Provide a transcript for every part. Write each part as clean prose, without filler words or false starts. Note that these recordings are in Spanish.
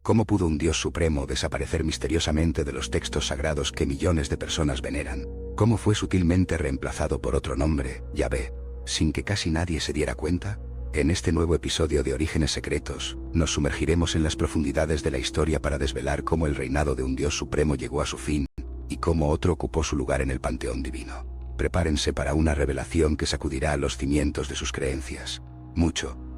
¿Cómo pudo un Dios supremo desaparecer misteriosamente de los textos sagrados que millones de personas veneran? ¿Cómo fue sutilmente reemplazado por otro nombre, Yahvé, sin que casi nadie se diera cuenta? En este nuevo episodio de Orígenes Secretos, nos sumergiremos en las profundidades de la historia para desvelar cómo el reinado de un Dios supremo llegó a su fin, y cómo otro ocupó su lugar en el panteón divino. Prepárense para una revelación que sacudirá los cimientos de sus creencias.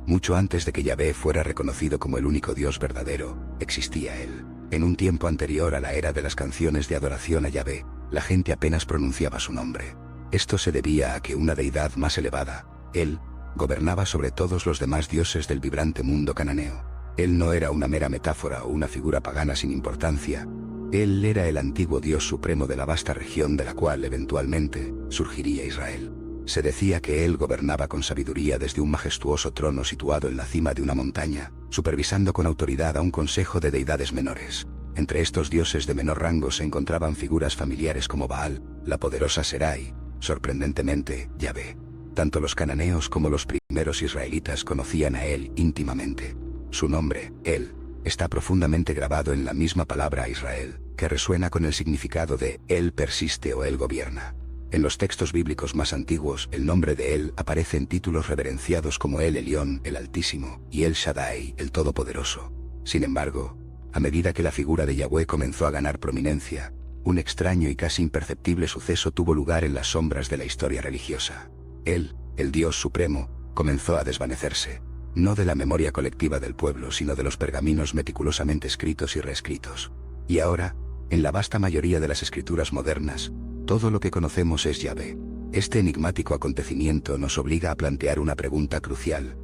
Mucho antes de que Yahvé fuera reconocido como el único Dios verdadero, existía Él. En un tiempo anterior a la era de las canciones de adoración a Yahvé, la gente apenas pronunciaba su nombre. Esto se debía a que una deidad más elevada, Él, gobernaba sobre todos los demás dioses del vibrante mundo cananeo. Él no era una mera metáfora o una figura pagana sin importancia. Él era el antiguo Dios supremo de la vasta región de la cual eventualmente surgiría Israel. Se decía que Él gobernaba con sabiduría desde un majestuoso trono situado en la cima de una montaña, supervisando con autoridad a un consejo de deidades menores. Entre estos dioses de menor rango se encontraban figuras familiares como Baal, la poderosa Serai, sorprendentemente, Yahvé. Tanto los cananeos como los primeros israelitas conocían a Él íntimamente. Su nombre, Él, está profundamente grabado en la misma palabra Israel, que resuena con el significado de Él persiste o Él gobierna. En los textos bíblicos más antiguos, el nombre de Él aparece en títulos reverenciados como El Elión, el Altísimo, y El Shaddai, el Todopoderoso. Sin embargo, a medida que la figura de Yahvé comenzó a ganar prominencia, un extraño y casi imperceptible suceso tuvo lugar en las sombras de la historia religiosa. Él, el Dios Supremo, comenzó a desvanecerse, no de la memoria colectiva del pueblo, sino de los pergaminos meticulosamente escritos y reescritos. Y ahora, en la vasta mayoría de las escrituras modernas, todo lo que conocemos es Yahvé. Este enigmático acontecimiento nos obliga a plantear una pregunta crucial.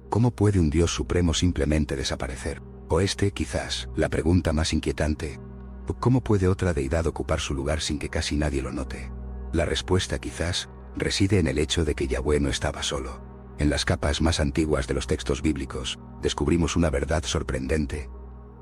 ¿Cómo puede un Dios supremo simplemente desaparecer? O quizás, la pregunta más inquietante. ¿Cómo puede otra deidad ocupar su lugar sin que casi nadie lo note? La respuesta quizás reside en el hecho de que Yahvé no estaba solo. En las capas más antiguas de los textos bíblicos, descubrimos una verdad sorprendente.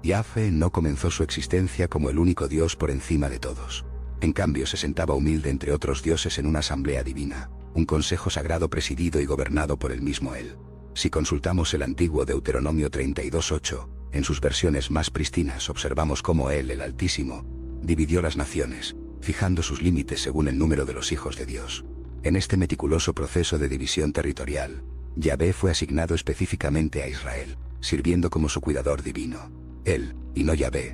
Yahvé no comenzó su existencia como el único Dios por encima de todos. En cambio se sentaba humilde entre otros dioses en una asamblea divina, un consejo sagrado presidido y gobernado por el mismo Él. Si consultamos el antiguo Deuteronomio 32:8, en sus versiones más prístinas observamos cómo Él, el Altísimo, dividió las naciones, fijando sus límites según el número de los hijos de Dios. En este meticuloso proceso de división territorial, Yahvé fue asignado específicamente a Israel, sirviendo como su cuidador divino. Él, y no Yahvé,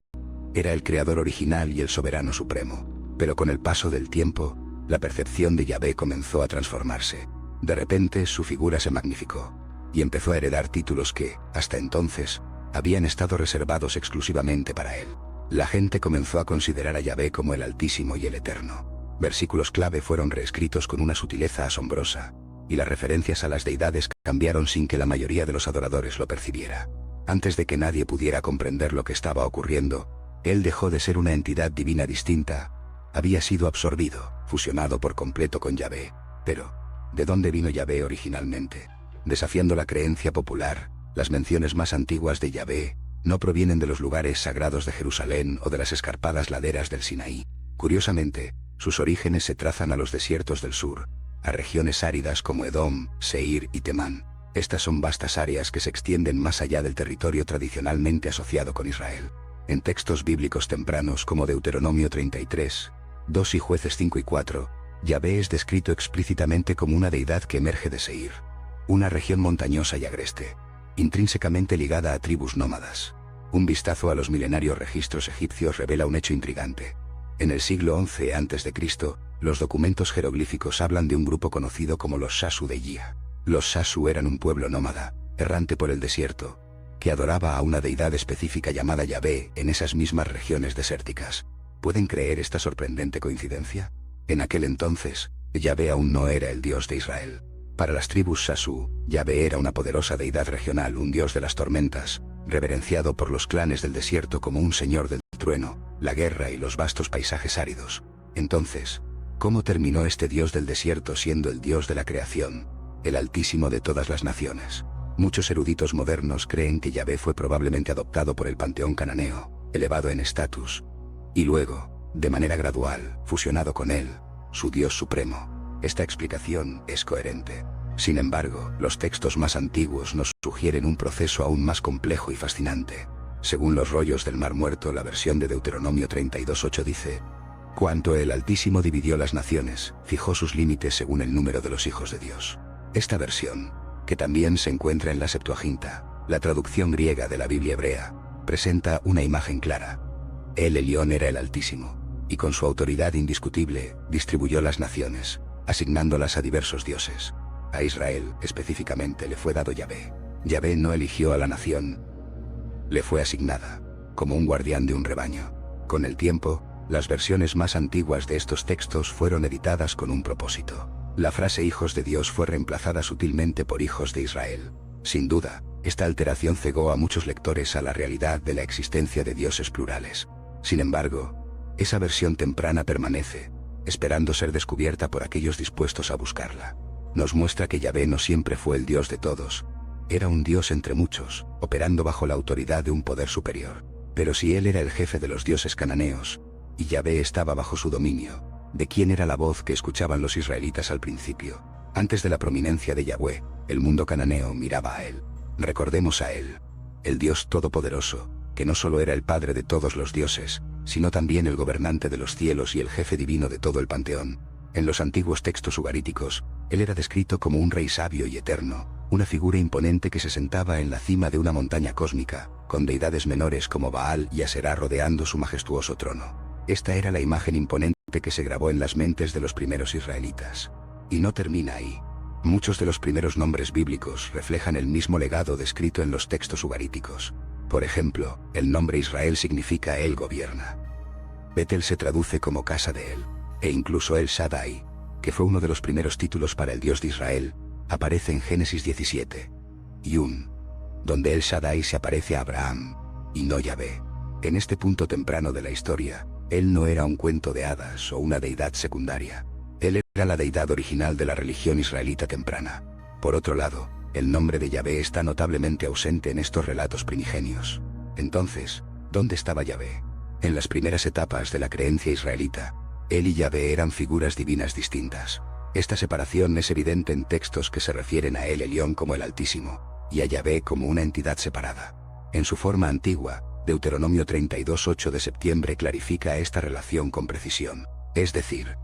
era el creador original y el soberano supremo. Pero con el paso del tiempo, la percepción de Yahvé comenzó a transformarse. De repente su figura se magnificó, y empezó a heredar títulos que, hasta entonces, habían estado reservados exclusivamente para Él. La gente comenzó a considerar a Yahvé como el Altísimo y el Eterno. Versículos clave fueron reescritos con una sutileza asombrosa, y las referencias a las deidades cambiaron sin que la mayoría de los adoradores lo percibiera. Antes de que nadie pudiera comprender lo que estaba ocurriendo, Él dejó de ser una entidad divina distinta. Había sido absorbido, fusionado por completo con Yahvé. Pero, ¿de dónde vino Yahvé originalmente? Desafiando la creencia popular, las menciones más antiguas de Yahvé no provienen de los lugares sagrados de Jerusalén o de las escarpadas laderas del Sinaí. Curiosamente, sus orígenes se trazan a los desiertos del sur, a regiones áridas como Edom, Seir y Temán. Estas son vastas áreas que se extienden más allá del territorio tradicionalmente asociado con Israel. En textos bíblicos tempranos como Deuteronomio 33, 2 y Jueces 5 y 4, Yahvé es descrito explícitamente como una deidad que emerge de Seir, una región montañosa y agreste, intrínsecamente ligada a tribus nómadas. Un vistazo a los milenarios registros egipcios revela un hecho intrigante. En el siglo XI a.C., los documentos jeroglíficos hablan de un grupo conocido como los Shasu de Yia. Los Shasu eran un pueblo nómada, errante por el desierto, que adoraba a una deidad específica llamada Yahvé en esas mismas regiones desérticas. ¿Pueden creer esta sorprendente coincidencia? En aquel entonces, Yahvé aún no era el Dios de Israel. Para las tribus Shasu, Yahvé era una poderosa deidad regional, un dios de las tormentas, reverenciado por los clanes del desierto como un señor del trueno, la guerra y los vastos paisajes áridos. Entonces, ¿cómo terminó este dios del desierto siendo el dios de la creación, el Altísimo de todas las naciones? Muchos eruditos modernos creen que Yahvé fue probablemente adoptado por el panteón cananeo, elevado en estatus, y luego, de manera gradual, fusionado con él, su Dios supremo. Esta explicación es coherente. Sin embargo, los textos más antiguos nos sugieren un proceso aún más complejo y fascinante. Según los rollos del Mar Muerto, la versión de Deuteronomio 32:8 dice: Cuanto el Altísimo dividió las naciones, fijó sus límites según el número de los hijos de Dios. Esta versión, que también se encuentra en la Septuaginta, la traducción griega de la Biblia hebrea, presenta una imagen clara. El Elión era el Altísimo, y con su autoridad indiscutible, distribuyó las naciones, asignándolas a diversos dioses. A Israel, específicamente, le fue dado Yahvé. Yahvé no eligió a la nación, le fue asignada, como un guardián de un rebaño. Con el tiempo, las versiones más antiguas de estos textos fueron editadas con un propósito. La frase hijos de Dios fue reemplazada sutilmente por hijos de Israel. Sin duda, esta alteración cegó a muchos lectores a la realidad de la existencia de dioses plurales. Sin embargo, esa versión temprana permanece, esperando ser descubierta por aquellos dispuestos a buscarla. Nos muestra que Yahvé no siempre fue el Dios de todos. Era un Dios entre muchos, operando bajo la autoridad de un poder superior. Pero si él era el jefe de los dioses cananeos, y Yahvé estaba bajo su dominio, ¿de quién era la voz que escuchaban los israelitas al principio? Antes de la prominencia de Yahvé, el mundo cananeo miraba a él. Recordemos a él, el Dios todopoderoso, que no solo era el padre de todos los dioses, sino también el gobernante de los cielos y el jefe divino de todo el panteón. En los antiguos textos ugaríticos, él era descrito como un rey sabio y eterno, una figura imponente que se sentaba en la cima de una montaña cósmica, con deidades menores como Baal y Aserá rodeando su majestuoso trono. Esta era la imagen imponente que se grabó en las mentes de los primeros israelitas. Y no termina ahí. Muchos de los primeros nombres bíblicos reflejan el mismo legado descrito en los textos ugaríticos. Por ejemplo, el nombre Israel significa Él gobierna. Betel se traduce como casa de Él, e incluso El Shaddai, que fue uno de los primeros títulos para el Dios de Israel, aparece en Génesis 17. Y donde El Shaddai se aparece a Abraham, y no Yahvé. En este punto temprano de la historia, él no era un cuento de hadas o una deidad secundaria. Él era la deidad original de la religión israelita temprana. Por otro lado, el nombre de Yahvé está notablemente ausente en estos relatos primigenios. Entonces, ¿dónde estaba Yahvé? En las primeras etapas de la creencia israelita, él y Yahvé eran figuras divinas distintas. Esta separación es evidente en textos que se refieren a El Elión como el Altísimo, y a Yahvé como una entidad separada. En su forma antigua, Deuteronomio 32:8 de septiembre clarifica esta relación con precisión. Es decir,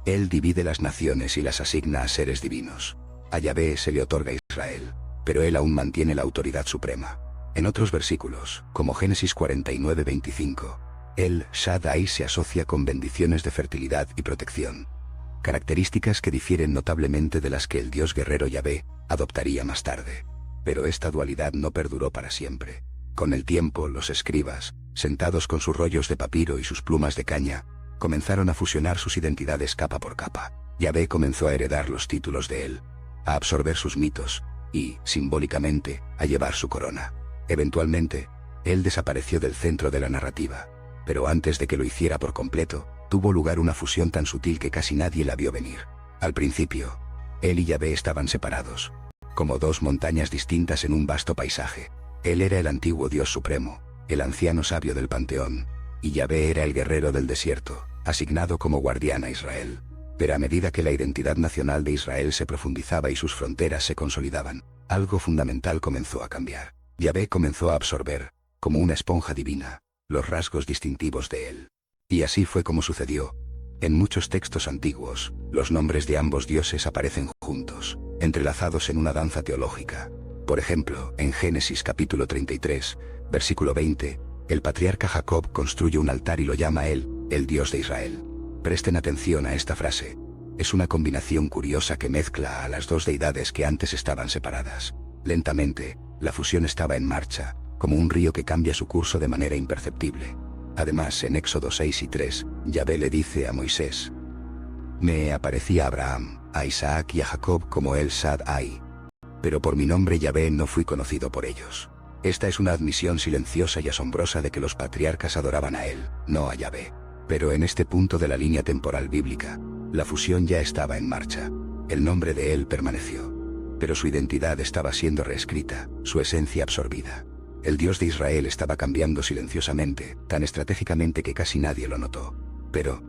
él divide las naciones y las asigna a seres divinos. A Yahvé se le otorga Israel, pero él aún mantiene la autoridad suprema. En otros versículos, como Génesis 49:25, el Shaddai se asocia con bendiciones de fertilidad y protección, características que difieren notablemente de las que el Dios guerrero Yahvé adoptaría más tarde. Pero esta dualidad no perduró para siempre. Con el tiempo, los escribas, sentados con sus rollos de papiro y sus plumas de caña, comenzaron a fusionar sus identidades capa por capa. Yahvé comenzó a heredar los títulos de él, a absorber sus mitos, y, simbólicamente, a llevar su corona. Eventualmente, él desapareció del centro de la narrativa, pero antes de que lo hiciera por completo, tuvo lugar una fusión tan sutil que casi nadie la vio venir. Al principio, él y Yahvé estaban separados, como dos montañas distintas en un vasto paisaje. Él era el antiguo Dios supremo, el anciano sabio del panteón, y Yahvé era el guerrero del desierto, asignado como guardián a Israel. Pero a medida que la identidad nacional de Israel se profundizaba y sus fronteras se consolidaban, algo fundamental comenzó a cambiar. Yahvé comenzó a absorber, como una esponja divina, los rasgos distintivos de él. Y así fue como sucedió. En muchos textos antiguos, los nombres de ambos dioses aparecen juntos, entrelazados en una danza teológica. Por ejemplo, en Génesis capítulo 33, versículo 20, el patriarca Jacob construye un altar y lo llama él, el Dios de Israel. Presten atención a esta frase. Es una combinación curiosa que mezcla a las dos deidades que antes estaban separadas. Lentamente, la fusión estaba en marcha, como un río que cambia su curso de manera imperceptible. Además, en Éxodo 6 y 3, Yahvé le dice a Moisés: Me aparecí a Abraham, a Isaac y a Jacob como El Shaddai, pero por mi nombre Yahvé no fui conocido por ellos. Esta es una admisión silenciosa y asombrosa de que los patriarcas adoraban a él, no a Yahvé. Pero en este punto de la línea temporal bíblica, la fusión ya estaba en marcha. El nombre de él permaneció, pero su identidad estaba siendo reescrita, su esencia absorbida. El Dios de Israel estaba cambiando silenciosamente, tan estratégicamente que casi nadie lo notó. Pero,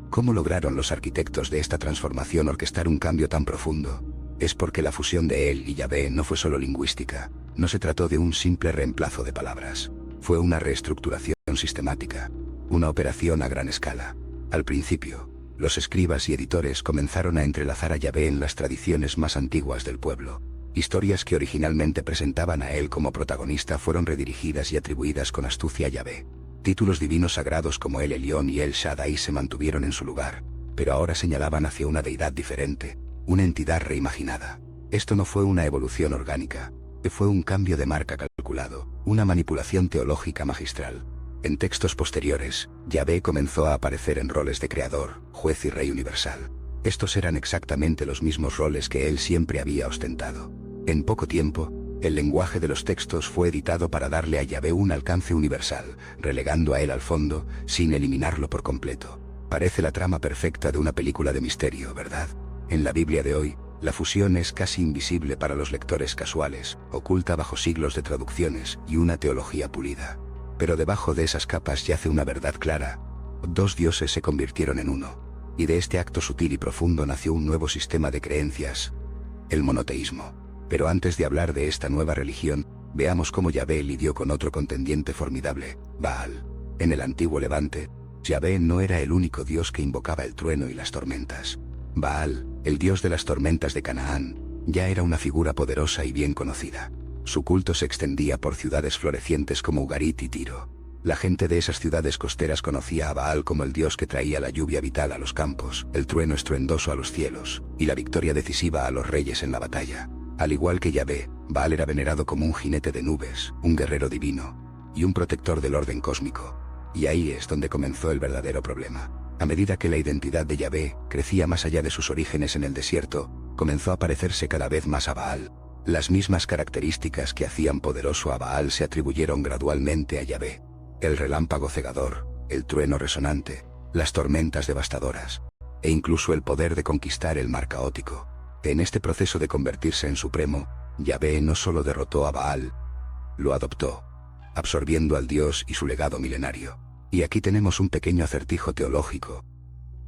¿cómo lograron los arquitectos de esta transformación orquestar un cambio tan profundo? Es porque la fusión de él y Yahvé no fue solo lingüística, no se trató de un simple reemplazo de palabras. Fue una reestructuración sistemática, una operación a gran escala. Al principio, los escribas y editores comenzaron a entrelazar a Yahvé en las tradiciones más antiguas del pueblo. Historias que originalmente presentaban a él como protagonista fueron redirigidas y atribuidas con astucia a Yahvé. Títulos divinos sagrados como el Elión y el Shaddai se mantuvieron en su lugar, pero ahora señalaban hacia una deidad diferente, una entidad reimaginada. Esto no fue una evolución orgánica, fue un cambio de marca calculado, una manipulación teológica magistral. En textos posteriores, Yahvé comenzó a aparecer en roles de creador, juez y rey universal. Estos eran exactamente los mismos roles que él siempre había ostentado. En poco tiempo, el lenguaje de los textos fue editado para darle a Yahvé un alcance universal, relegando a él al fondo, sin eliminarlo por completo. Parece la trama perfecta de una película de misterio, ¿verdad? En la Biblia de hoy, la fusión es casi invisible para los lectores casuales, oculta bajo siglos de traducciones y una teología pulida. Pero debajo de esas capas yace una verdad clara. Dos dioses se convirtieron en uno. Y de este acto sutil y profundo nació un nuevo sistema de creencias: el monoteísmo. Pero antes de hablar de esta nueva religión, veamos cómo Yahvé lidió con otro contendiente formidable, Baal. En el antiguo Levante, Yahvé no era el único dios que invocaba el trueno y las tormentas. Baal, el dios de las tormentas de Canaán, ya era una figura poderosa y bien conocida. Su culto se extendía por ciudades florecientes como Ugarit y Tiro. La gente de esas ciudades costeras conocía a Baal como el dios que traía la lluvia vital a los campos, el trueno estruendoso a los cielos, y la victoria decisiva a los reyes en la batalla. Al igual que Yahvé, Baal era venerado como un jinete de nubes, un guerrero divino, y un protector del orden cósmico. Y ahí es donde comenzó el verdadero problema. A medida que la identidad de Yahvé crecía más allá de sus orígenes en el desierto, comenzó a parecerse cada vez más a Baal. Las mismas características que hacían poderoso a Baal se atribuyeron gradualmente a Yahvé. El relámpago cegador, el trueno resonante, las tormentas devastadoras, e incluso el poder de conquistar el mar caótico. En este proceso de convertirse en supremo, Yahvé no solo derrotó a Baal, lo adoptó, absorbiendo al dios y su legado milenario. Y aquí tenemos un pequeño acertijo teológico.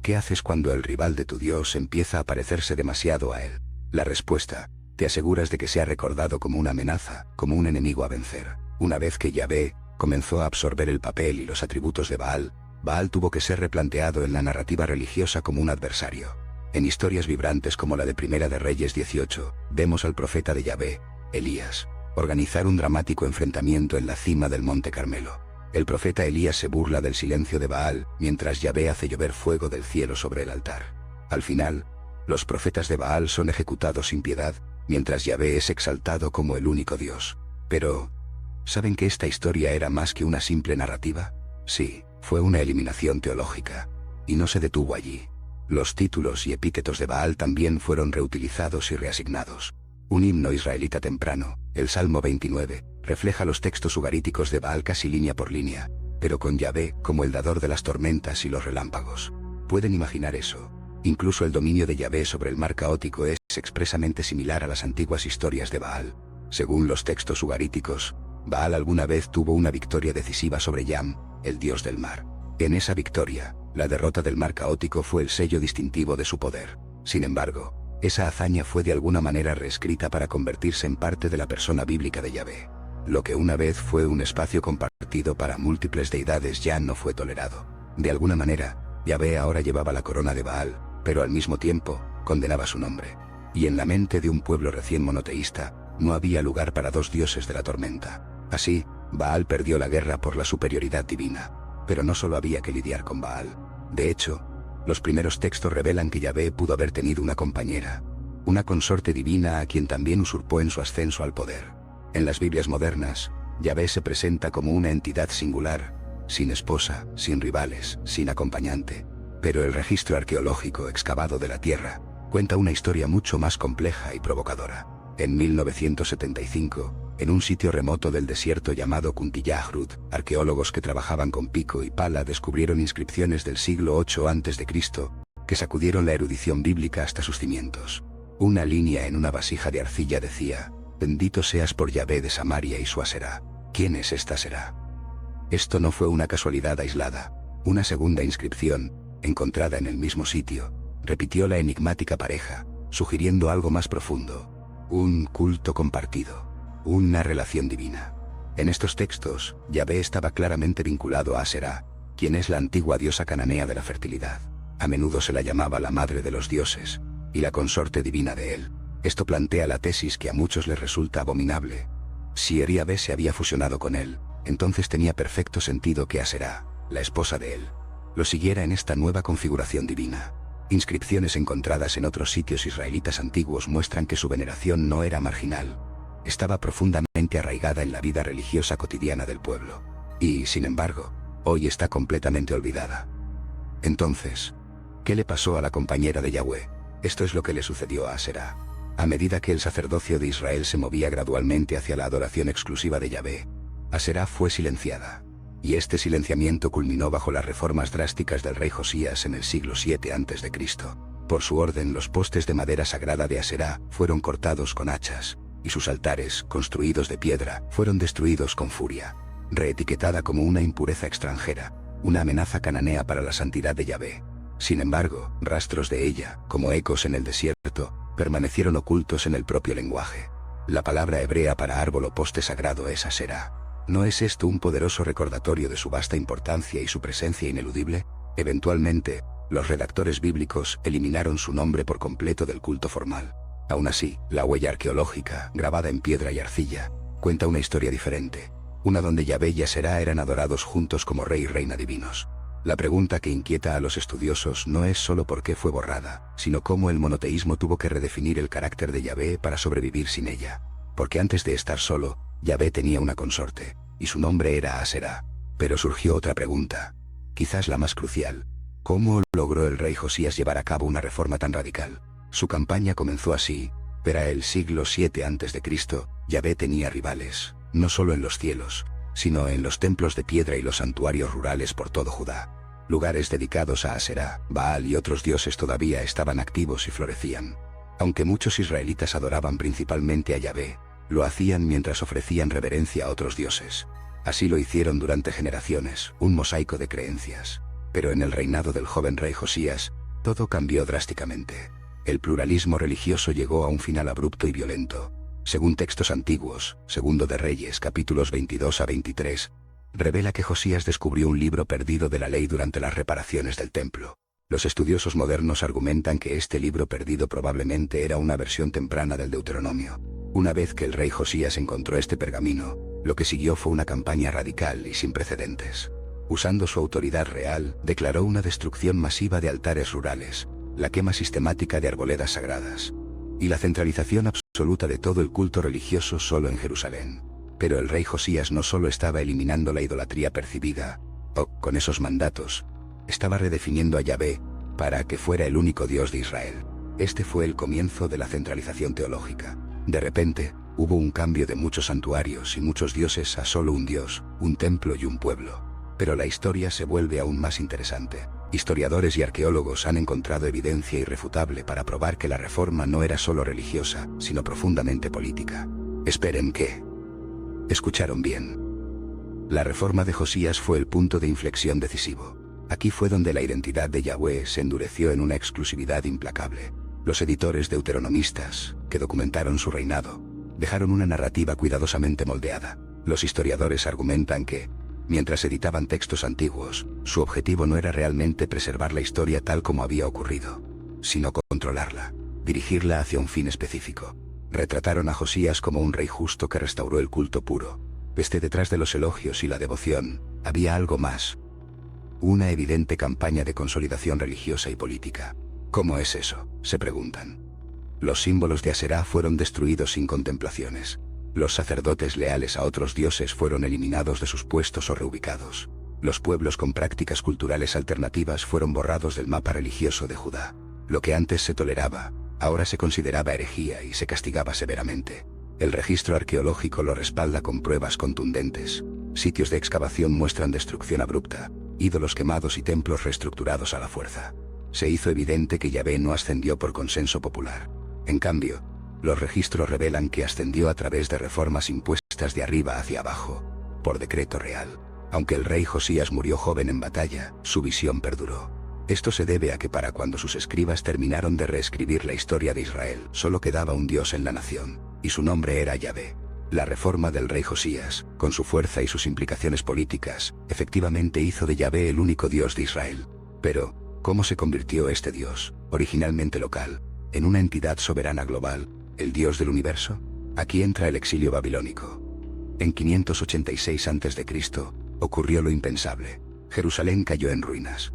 ¿Qué haces cuando el rival de tu dios empieza a parecerse demasiado a él? La respuesta: te aseguras de que sea recordado como una amenaza, como un enemigo a vencer. Una vez que Yahvé comenzó a absorber el papel y los atributos de Baal, Baal tuvo que ser replanteado en la narrativa religiosa como un adversario. En historias vibrantes como la de Primera de Reyes 18, vemos al profeta de Yahvé, Elías, organizar un dramático enfrentamiento en la cima del Monte Carmelo. El profeta Elías se burla del silencio de Baal, mientras Yahvé hace llover fuego del cielo sobre el altar. Al final, los profetas de Baal son ejecutados sin piedad, mientras Yahvé es exaltado como el único Dios. Pero, ¿saben que esta historia era más que una simple narrativa? Sí, fue una eliminación teológica. Y no se detuvo allí. Los títulos y epítetos de Baal también fueron reutilizados y reasignados. Un himno israelita temprano, el Salmo 29, refleja los textos ugaríticos de Baal casi línea por línea, pero con Yahvé como el dador de las tormentas y los relámpagos. ¿Pueden imaginar eso? Incluso el dominio de Yahvé sobre el mar caótico es expresamente similar a las antiguas historias de Baal. Según los textos ugaríticos, Baal alguna vez tuvo una victoria decisiva sobre Yam, el dios del mar. En esa victoria, la derrota del mar caótico fue el sello distintivo de su poder. Sin embargo, esa hazaña fue de alguna manera reescrita para convertirse en parte de la persona bíblica de Yahvé. Lo que una vez fue un espacio compartido para múltiples deidades ya no fue tolerado. De alguna manera, Yahvé ahora llevaba la corona de Baal, pero al mismo tiempo, condenaba su nombre. Y en la mente de un pueblo recién monoteísta, no había lugar para dos dioses de la tormenta. Así, Baal perdió la guerra por la superioridad divina. Pero no solo había que lidiar con Baal. De hecho, los primeros textos revelan que Yahvé pudo haber tenido una compañera, una consorte divina a quien también usurpó en su ascenso al poder. En las Biblias modernas, Yahvé se presenta como una entidad singular, sin esposa, sin rivales, sin acompañante. Pero el registro arqueológico excavado de la tierra cuenta una historia mucho más compleja y provocadora. En 1975, en un sitio remoto del desierto llamado Kuntiyahrut, arqueólogos que trabajaban con pico y pala descubrieron inscripciones del siglo VIII a.C., que sacudieron la erudición bíblica hasta sus cimientos. Una línea en una vasija de arcilla decía: «Bendito seas por Yahvé de Samaria y su Aserá». ¿Quién es esta Aserá? Esto no fue una casualidad aislada. Una segunda inscripción, encontrada en el mismo sitio, repitió la enigmática pareja, sugiriendo algo más profundo. Un culto compartido. Una relación divina. En estos textos, Yahvé estaba claramente vinculado a Aserá, quien es la antigua diosa cananea de la fertilidad. A menudo se la llamaba la madre de los dioses, y la consorte divina de él. Esto plantea la tesis que a muchos les resulta abominable. Si Yahvé se había fusionado con él, entonces tenía perfecto sentido que Aserá, la esposa de él, lo siguiera en esta nueva configuración divina. Inscripciones encontradas en otros sitios israelitas antiguos muestran que su veneración no era marginal. Estaba profundamente arraigada en la vida religiosa cotidiana del pueblo. Y, sin embargo, hoy está completamente olvidada. Entonces, ¿qué le pasó a la compañera de Yahvé? Esto es lo que le sucedió a Aserá. A medida que el sacerdocio de Israel se movía gradualmente hacia la adoración exclusiva de Yahvé, Aserá fue silenciada. Y este silenciamiento culminó bajo las reformas drásticas del rey Josías en el siglo VII a.C. Por su orden, los postes de madera sagrada de Aserá fueron cortados con hachas, y sus altares, construidos de piedra, fueron destruidos con furia, reetiquetada como una impureza extranjera, una amenaza cananea para la santidad de Yahvé. Sin embargo, rastros de ella, como ecos en el desierto, permanecieron ocultos en el propio lenguaje. La palabra hebrea para árbol o poste sagrado es Aserá. ¿No es esto un poderoso recordatorio de su vasta importancia y su presencia ineludible? Eventualmente, los redactores bíblicos eliminaron su nombre por completo del culto formal. Aún así, la huella arqueológica, grabada en piedra y arcilla, cuenta una historia diferente, una donde Yahvé y Aserá eran adorados juntos como rey y reina divinos. La pregunta que inquieta a los estudiosos no es solo por qué fue borrada, sino cómo el monoteísmo tuvo que redefinir el carácter de Yahvé para sobrevivir sin ella. Porque antes de estar solo, Yahvé tenía una consorte, y su nombre era Aserá. Pero surgió otra pregunta, quizás la más crucial. ¿Cómo logró el rey Josías llevar a cabo una reforma tan radical? Su campaña comenzó así. Para el siglo VII a.C., Yahvé tenía rivales, no solo en los cielos, sino en los templos de piedra y los santuarios rurales por todo Judá. Lugares dedicados a Aserá, Baal y otros dioses todavía estaban activos y florecían. Aunque muchos israelitas adoraban principalmente a Yahvé, lo hacían mientras ofrecían reverencia a otros dioses. Así lo hicieron durante generaciones, un mosaico de creencias. Pero en el reinado del joven rey Josías, todo cambió drásticamente. El pluralismo religioso llegó a un final abrupto y violento. Según textos antiguos, Segundo de Reyes, capítulos 22 a 23, revela que Josías descubrió un libro perdido de la ley durante las reparaciones del templo. Los estudiosos modernos argumentan que este libro perdido probablemente era una versión temprana del Deuteronomio. Una vez que el rey Josías encontró este pergamino, lo que siguió fue una campaña radical y sin precedentes. Usando su autoridad real, declaró una destrucción masiva de altares rurales, la quema sistemática de arboledas sagradas, y la centralización absoluta de todo el culto religioso solo en Jerusalén. Pero el rey Josías no solo estaba eliminando la idolatría percibida, con esos mandatos, estaba redefiniendo a Yahvé, para que fuera el único Dios de Israel. Este fue el comienzo de la centralización teológica. De repente, hubo un cambio de muchos santuarios y muchos dioses a solo un Dios, un templo y un pueblo. Pero la historia se vuelve aún más interesante. Historiadores y arqueólogos han encontrado evidencia irrefutable para probar que la reforma no era solo religiosa, sino profundamente política. Esperen que... Escucharon bien. La reforma de Josías fue el punto de inflexión decisivo. Aquí fue donde la identidad de Yahvé se endureció en una exclusividad implacable. Los editores deuteronomistas, que documentaron su reinado, dejaron una narrativa cuidadosamente moldeada. Los historiadores argumentan que, mientras editaban textos antiguos, su objetivo no era realmente preservar la historia tal como había ocurrido, sino controlarla, dirigirla hacia un fin específico. Retrataron a Josías como un rey justo que restauró el culto puro. Detrás de los elogios y la devoción, había algo más. Una evidente campaña de consolidación religiosa y política. ¿Cómo es eso?, se preguntan. Los símbolos de Aserá fueron destruidos sin contemplaciones. Los sacerdotes leales a otros dioses fueron eliminados de sus puestos o reubicados. Los pueblos con prácticas culturales alternativas fueron borrados del mapa religioso de Judá. Lo que antes se toleraba, ahora se consideraba herejía y se castigaba severamente. El registro arqueológico lo respalda con pruebas contundentes. Sitios de excavación muestran destrucción abrupta, ídolos quemados y templos reestructurados a la fuerza. Se hizo evidente que Yahvé no ascendió por consenso popular. En cambio, los registros revelan que ascendió a través de reformas impuestas de arriba hacia abajo, por decreto real. Aunque el rey Josías murió joven en batalla, su visión perduró. Esto se debe a que para cuando sus escribas terminaron de reescribir la historia de Israel, solo quedaba un Dios en la nación, y su nombre era Yahvé. La reforma del rey Josías, con su fuerza y sus implicaciones políticas, efectivamente hizo de Yahvé el único Dios de Israel. Pero, ¿cómo se convirtió este Dios, originalmente local, en una entidad soberana global, el Dios del universo? Aquí entra el exilio babilónico. En 586 a.C., ocurrió lo impensable. Jerusalén cayó en ruinas.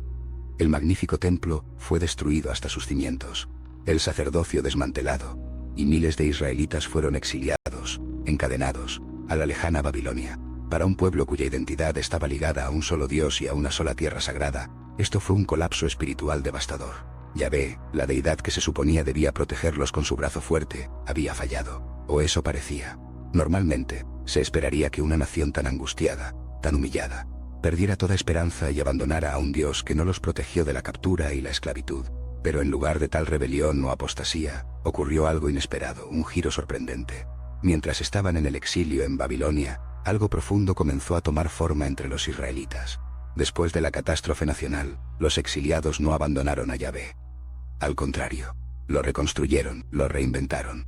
El magnífico templo fue destruido hasta sus cimientos. El sacerdocio desmantelado. Y miles de israelitas fueron exiliados, encadenados, a la lejana Babilonia. Para un pueblo cuya identidad estaba ligada a un solo Dios y a una sola tierra sagrada, esto fue un colapso espiritual devastador. Yahvé, la deidad que se suponía debía protegerlos con su brazo fuerte, había fallado. O eso parecía. Normalmente, se esperaría que una nación tan angustiada, tan humillada, perdiera toda esperanza y abandonara a un Dios que no los protegió de la captura y la esclavitud. Pero en lugar de tal rebelión o apostasía, ocurrió algo inesperado, un giro sorprendente. Mientras estaban en el exilio en Babilonia, algo profundo comenzó a tomar forma entre los israelitas. Después de la catástrofe nacional, los exiliados no abandonaron a Yahvé. Al contrario, lo reconstruyeron, lo reinventaron.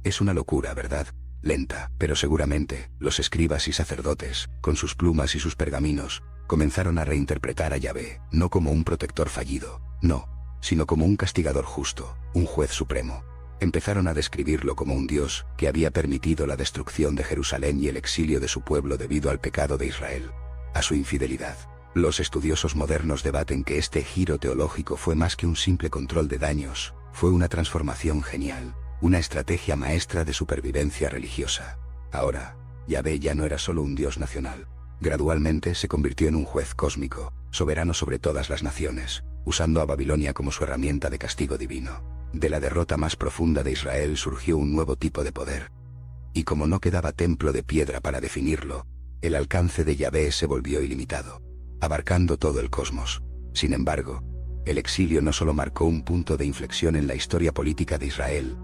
Es una locura, ¿verdad? Lenta, pero seguramente, los escribas y sacerdotes, con sus plumas y sus pergaminos, comenzaron a reinterpretar a Yahvé, no como un protector fallido, no, sino como un castigador justo, un juez supremo. Empezaron a describirlo como un Dios que había permitido la destrucción de Jerusalén y el exilio de su pueblo debido al pecado de Israel, a su infidelidad. Los estudiosos modernos debaten que este giro teológico fue más que un simple control de daños, fue una transformación genial, una estrategia maestra de supervivencia religiosa. Ahora, Yahvé ya no era solo un Dios nacional. Gradualmente se convirtió en un juez cósmico, soberano sobre todas las naciones, usando a Babilonia como su herramienta de castigo divino. De la derrota más profunda de Israel surgió un nuevo tipo de poder. Y como no quedaba templo de piedra para definirlo, el alcance de Yahvé se volvió ilimitado, abarcando todo el cosmos. Sin embargo, el exilio no solo marcó un punto de inflexión en la historia política de Israel.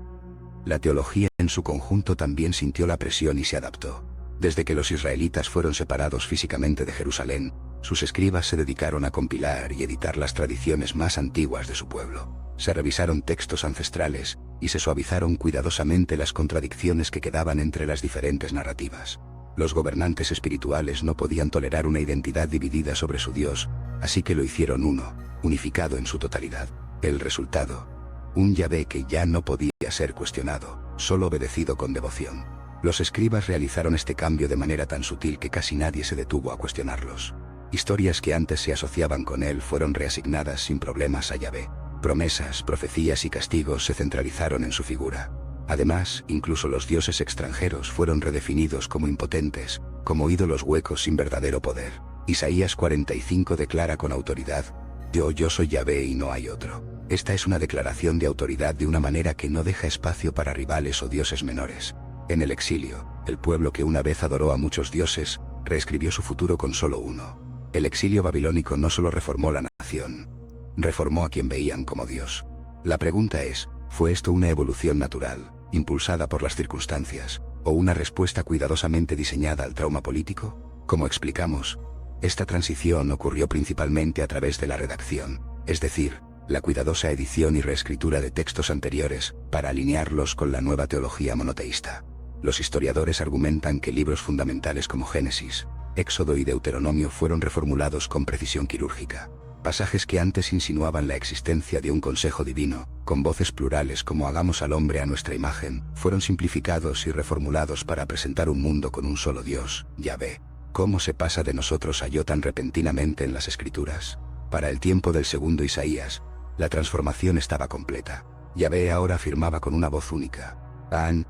La teología en su conjunto también sintió la presión y se adaptó. Desde que los israelitas fueron separados físicamente de Jerusalén, sus escribas se dedicaron a compilar y editar las tradiciones más antiguas de su pueblo. Se revisaron textos ancestrales, y se suavizaron cuidadosamente las contradicciones que quedaban entre las diferentes narrativas. Los gobernantes espirituales no podían tolerar una identidad dividida sobre su Dios, así que lo hicieron uno, unificado en su totalidad. El resultado: un Yahvé que ya no podía ser cuestionado, solo obedecido con devoción. Los escribas realizaron este cambio de manera tan sutil que casi nadie se detuvo a cuestionarlos. Historias que antes se asociaban con él fueron reasignadas sin problemas a Yahvé. Promesas, profecías y castigos se centralizaron en su figura. Además, incluso los dioses extranjeros fueron redefinidos como impotentes, como ídolos huecos sin verdadero poder. Isaías 45 declara con autoridad: Yo soy Yahvé y no hay otro. Esta es una declaración de autoridad de una manera que no deja espacio para rivales o dioses menores. En el exilio, el pueblo que una vez adoró a muchos dioses, reescribió su futuro con solo uno. El exilio babilónico no solo reformó la nación, reformó a quien veían como Dios. La pregunta es, ¿fue esto una evolución natural, impulsada por las circunstancias, o una respuesta cuidadosamente diseñada al trauma político? Como explicamos, esta transición ocurrió principalmente a través de la redacción, es decir, la cuidadosa edición y reescritura de textos anteriores, para alinearlos con la nueva teología monoteísta. Los historiadores argumentan que libros fundamentales como Génesis, Éxodo y Deuteronomio fueron reformulados con precisión quirúrgica. Pasajes que antes insinuaban la existencia de un consejo divino, con voces plurales como hagamos al hombre a nuestra imagen, fueron simplificados y reformulados para presentar un mundo con un solo Dios, Yahvé. ¿Cómo se pasa de nosotros a yo tan repentinamente en las Escrituras? Para el tiempo del segundo Isaías, la transformación estaba completa. Yahvé ahora afirmaba con una voz única: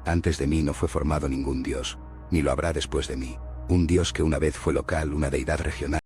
antes de mí no fue formado ningún Dios, ni lo habrá después de mí. Un Dios que una vez fue local, una deidad regional,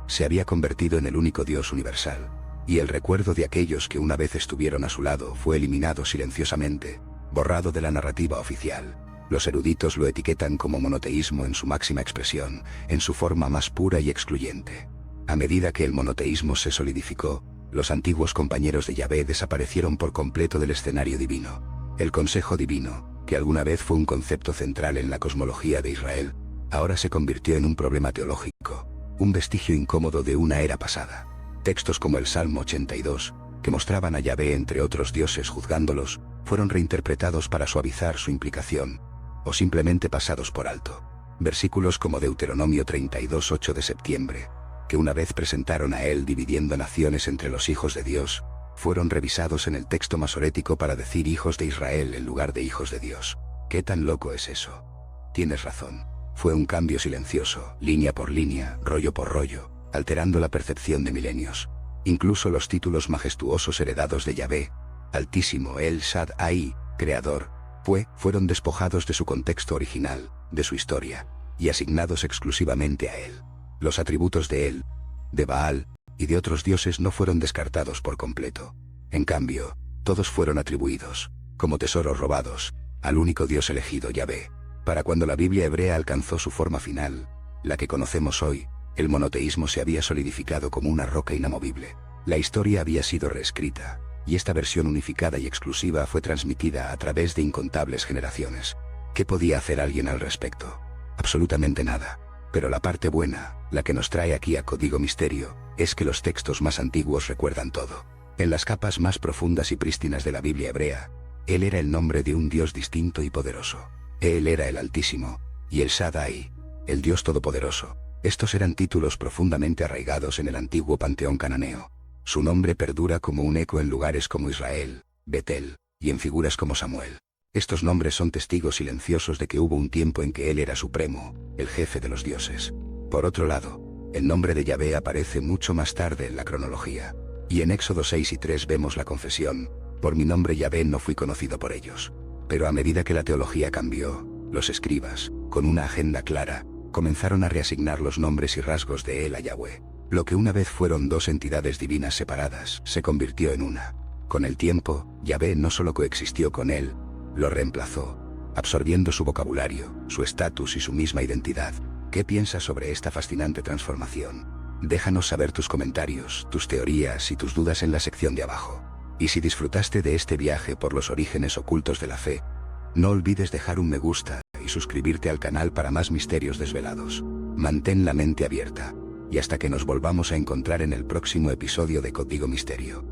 se había convertido en el único Dios universal. Y el recuerdo de aquellos que una vez estuvieron a su lado fue eliminado silenciosamente, borrado de la narrativa oficial. Los eruditos lo etiquetan como monoteísmo en su máxima expresión, en su forma más pura y excluyente. A medida que el monoteísmo se solidificó, los antiguos compañeros de Yahvé desaparecieron por completo del escenario divino. El consejo divino, que alguna vez fue un concepto central en la cosmología de Israel, ahora se convirtió en un problema teológico, un vestigio incómodo de una era pasada. Textos como el Salmo 82, que mostraban a Yahvé entre otros dioses juzgándolos, fueron reinterpretados para suavizar su implicación. o simplemente pasados por alto. Versículos como Deuteronomio 32, 8 de septiembre, que una vez presentaron a él dividiendo naciones entre los hijos de Dios, fueron revisados en el texto masorético para decir hijos de Israel en lugar de hijos de Dios. ¿Qué tan loco es eso? Tienes razón. Fue un cambio silencioso, línea por línea, rollo por rollo, alterando la percepción de milenios. Incluso los títulos majestuosos heredados de Yahvé, Altísimo, El Shaddai, Creador, fueron despojados de su contexto original, de su historia, y asignados exclusivamente a él. Los atributos de él, de Baal, y de otros dioses no fueron descartados por completo. En cambio, todos fueron atribuidos, como tesoros robados, al único Dios elegido, Yahvé. Para cuando la Biblia hebrea alcanzó su forma final, la que conocemos hoy, el monoteísmo se había solidificado como una roca inamovible. La historia había sido reescrita, y esta versión unificada y exclusiva fue transmitida a través de incontables generaciones. ¿Qué podía hacer alguien al respecto? Absolutamente nada. Pero la parte buena, la que nos trae aquí a Código Misterio, es que los textos más antiguos recuerdan todo. En las capas más profundas y prístinas de la Biblia hebrea, él era el nombre de un Dios distinto y poderoso. Él era el Altísimo, y el Shaddai, el Dios Todopoderoso. Estos eran títulos profundamente arraigados en el antiguo panteón cananeo. Su nombre perdura como un eco en lugares como Israel, Betel, y en figuras como Samuel. Estos nombres son testigos silenciosos de que hubo un tiempo en que él era supremo, el jefe de los dioses. Por otro lado, el nombre de Yahvé aparece mucho más tarde en la cronología. Y en Éxodo 6 y 3 vemos la confesión: por mi nombre Yahvé no fui conocido por ellos. Pero a medida que la teología cambió, los escribas, con una agenda clara, comenzaron a reasignar los nombres y rasgos de él a Yahvé. Lo que una vez fueron dos entidades divinas separadas, se convirtió en una. Con el tiempo, Yahvé no solo coexistió con él, lo reemplazó, absorbiendo su vocabulario, su estatus y su misma identidad. ¿Qué piensas sobre esta fascinante transformación? Déjanos saber tus comentarios, tus teorías y tus dudas en la sección de abajo. Y si disfrutaste de este viaje por los orígenes ocultos de la fe, no olvides dejar un me gusta y suscribirte al canal para más misterios desvelados. Mantén la mente abierta, y hasta que nos volvamos a encontrar en el próximo episodio de Código Misterio.